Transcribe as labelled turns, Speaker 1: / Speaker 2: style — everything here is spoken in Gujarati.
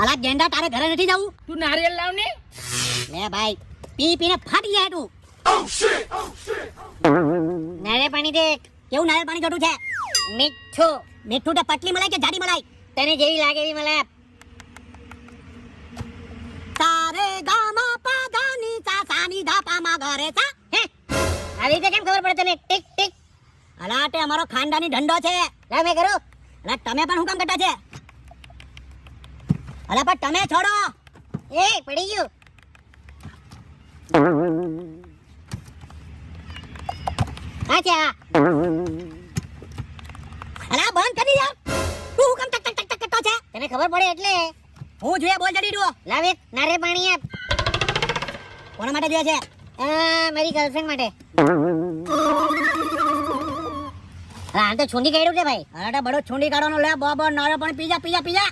Speaker 1: અલા ગેંડા તારે ઘરે નથી જવું?
Speaker 2: તું નારિયેળ લાવ ને.
Speaker 1: લે ભાઈ પી પીને ફાટી જાય તું. નારિયેળ પાણી દેખ. કેવું નારિયેળ પાણી જોતું છે? મીઠું. મીઠું તો પતલી મલાઈ કે જાડી મલાઈ? તને જેવી લાગે એવી મલાઈ. તારે ગામા પાધાની સા સાની ધાપામાં ઘરે સા. હે આવી રીતે કેમ ખબર પડે તને? Tick tick. અલા તે અમારો ખાનદાની ધંધો છે. લે મે કરું. અલા તમે પણ હું કામ કરતા છે? અલા પણ તમે છોડો. એ પડી ગયું. અચ્છા અલા બંધ કરી યાર. તું હું કામ ટક ટક ટક કરતો છે? તને ખબર પડે એટલે. હું જોઈએ બોલ જડી દો. લાવ એક નારિયેળ પાણી આપ. કોના માટે જોઈએ છે? મારી ગર્લફ્રેન્ડ માટે. હા તો છુંડી કાઢ્યું છે ભાઈ. અરે બડો છુંડી કાઢવાનો. લે બોબો નારિયેળ પાણી પીજા પીજા પીજા.